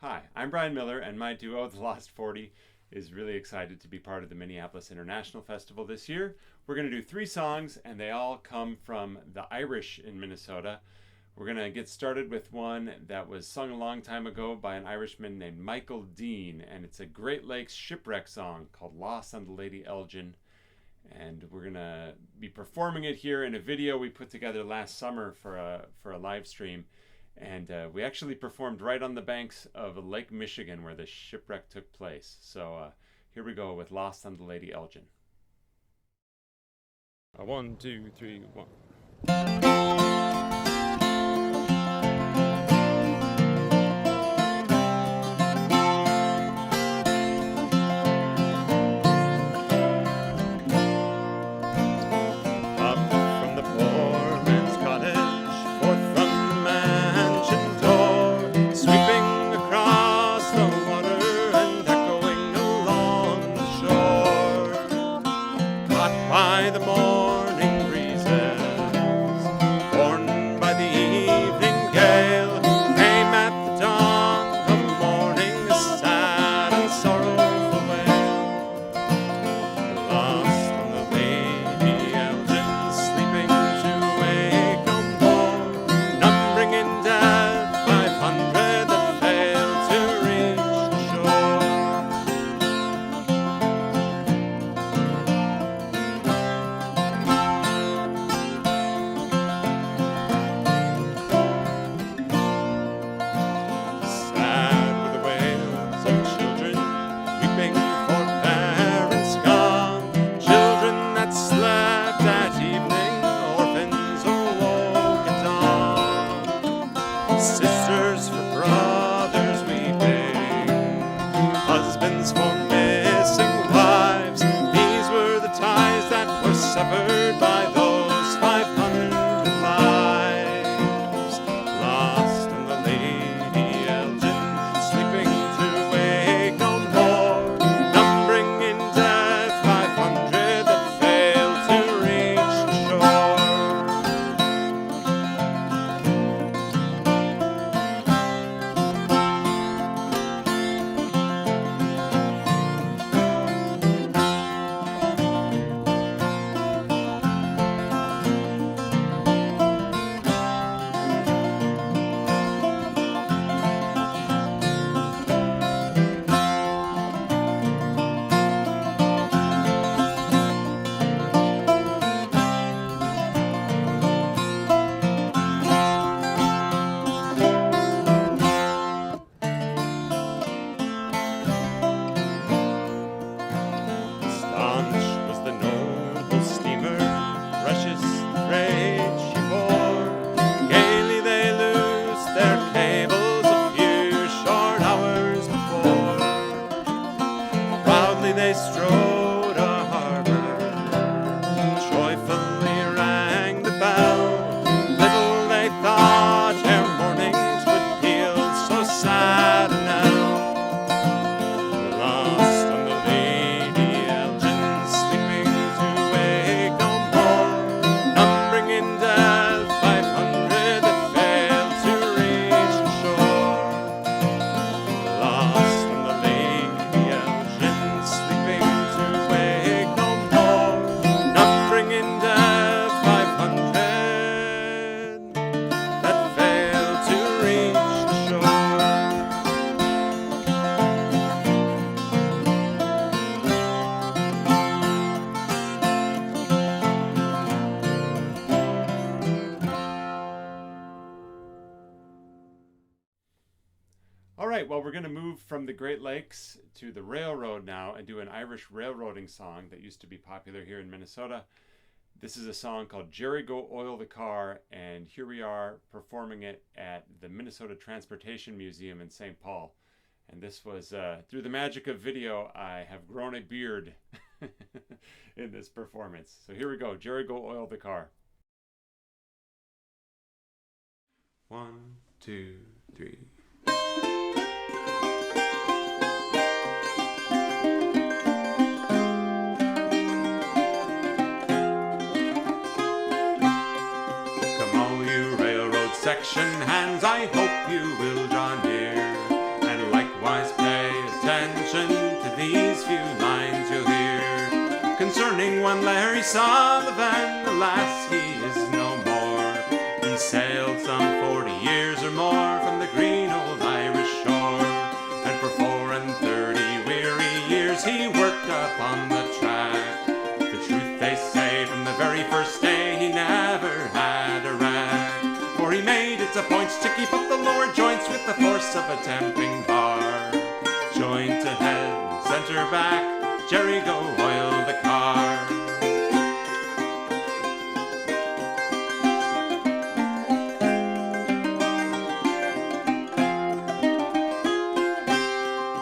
Hi, I'm Brian Miller, and my duo, The Lost 40, is really excited to be part of the Minneapolis International Festival this year. We're going to do 3 songs, and they all come from the Irish in Minnesota. We're going to get started with one that was sung a long time ago by an Irishman named Michael Dean, and it's a Great Lakes shipwreck song called Lost on the Lady Elgin. And we're going to be performing it here in a video we put together last summer for a live stream. And we actually performed right on the banks of Lake Michigan where the shipwreck took place. So here we go with Lost on the Lady Elgin. 1, 2, 3, 1. By the morning breezes, borne by the evening gale, came at the dawn of morning a sad and sorrowful wail. Lost on the Lady Elgin, sleeping to wake no more, numbering in death 500 that failed to reach the shore. Sisters for brothers weeping, husbands for missing wives. These were the ties that were severed by those 500 lives. Lost on the Lady Elgin, sleeping to wake no more, numbering in death 500 that failed to reach the shore. They strode a harbor, joyfully rang the bell. Little they thought ere morning 'twould peal so sad a knell. Lost on the Lady Elgin, sleeping to wake no more, numbering in death 500 that failed to reach the shore. Lost on the Lady Elgin, sleeping to wake no more, numbering in death 500 that failed to reach the shore. All right, well, we're going to move from the Great Lakes to the railroad now and do an Irish railroading song that used to be popular here in Minnesota. This is a song called Jerry Go Oil the Car, and here we are performing it at the Minnesota Transportation Museum in St. Paul. And this was, through the magic of video, I have grown a beard in this performance. So here we go, Jerry Go Oil the Car. 1, 2, 3. section hands, I hope you will draw near and like likewise pay attention to these few lines you'll hear concerning one Larry Sullivan. Alas, he is no more. He sailed some 40 years or more from the green old Irish shore, and for 34 weary years he worked upon the track. The truth they say, from the very first day he never had a rag, for he made it a point to keep up the lower joints with the force of a tamping bar. Joint ahead, center back, Jerry go oil the car.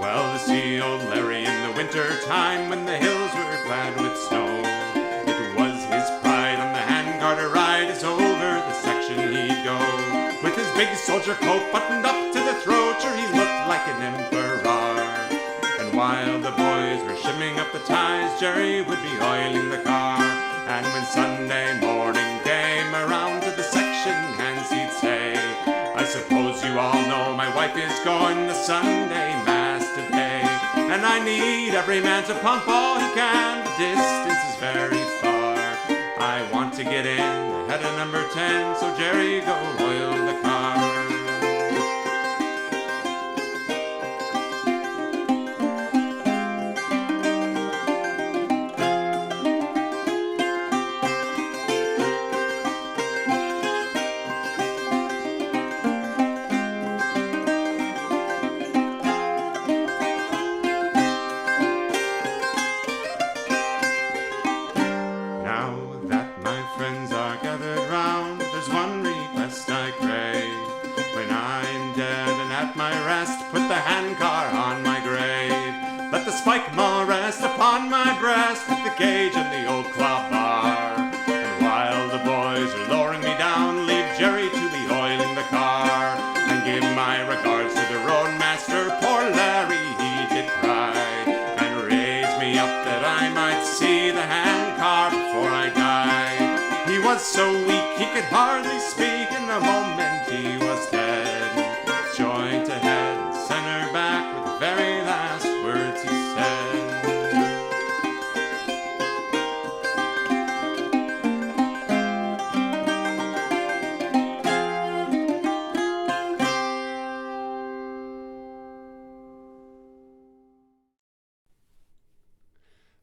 Well, to see old Larry in the winter time when the hills were clad with snow, it was his pride on the handcar to ride as over the section he'd go. With his big soldier coat buttoned up to the throat, sure he looked like an emperor. And while the boys were shimming up the ties, Jerry would be oiling the car. And when Sunday morning came around to the section hands, he'd say, I suppose you all know my wife is going to Sunday Mass today, and I need every man to pump all he can. The distance is very far. I want to get in ahead of number 10, so Jerry go oil the car. Upon my breast with the gauge and the old claw bar. And while the boys are lowering me down, leave Jerry to be oiling the car. And give my regards to the roadmaster, poor Larry he did cry, and raise me up that I might see the handcar before I die. He was so weak he could hardly speak, in a moment he was dead. Joint ahead, center back, with the very last words he said.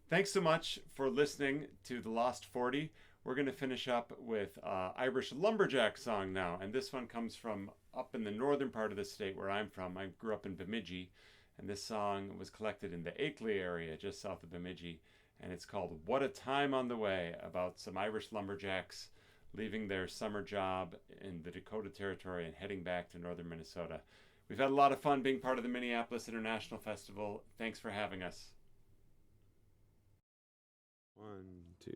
Thanks so much for listening to The Lost 40. We're going to finish up with Irish Lumberjack song now. And this one comes from up in the northern part of the state where I'm from. I grew up in Bemidji. And this song was collected in the Akeley area just south of Bemidji. And it's called What a Time on the Way, about some Irish lumberjacks leaving their summer job in the Dakota Territory and heading back to northern Minnesota. We've had a lot of fun being part of the Minneapolis International Festival. Thanks for having us. 1, 2,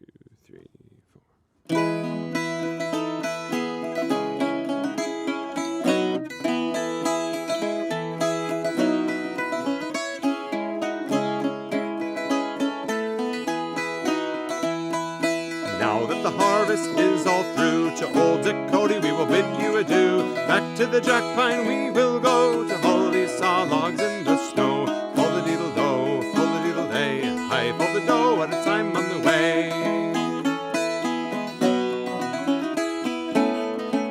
3, 4. Now that the harvest is all through, to old Dakota we will bid you adieu. Back to the jack pine we will go, to haul these saw logs in the snow. Pull the deedle do, pull the deedle day, hi pull the dough at a time on the way.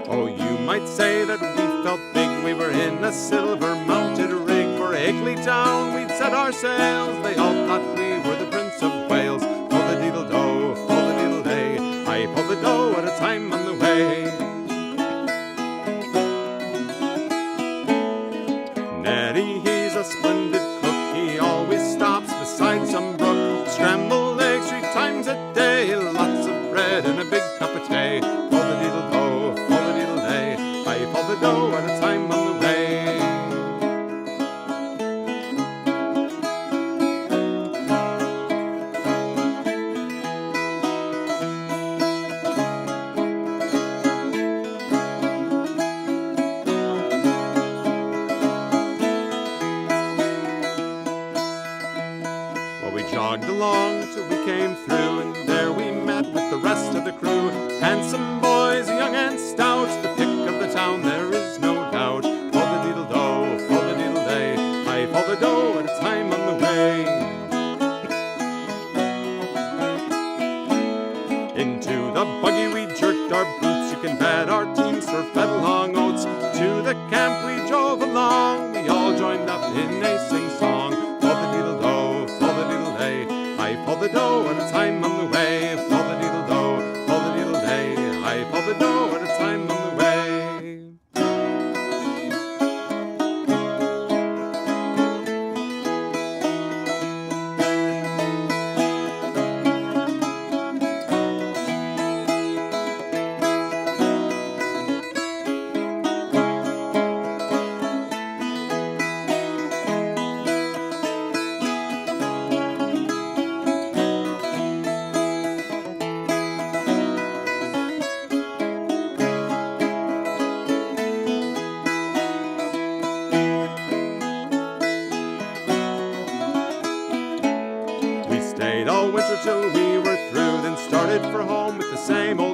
Oh, you might say that we felt big, we were in a silver-mounted rig. For Akeley town we'd set our sails, they all thought we were the Prince of Wales. Pull the deedle do, pull the deedle day, I pull the dough at a time on the way. Neddy, he's a splendid cook, he always stops beside some brook. Scrambled eggs 3 times a day, lots of bread and a big cup of tea. Pull the deedle do, pull the deedle day, I pull the dough at a time on the way. Jogged along till we came through, and there we met with the rest of the crew. Handsome boys, young and stout, the pick of the town, there is no doubt. all winter till we were through, then started for home with the same old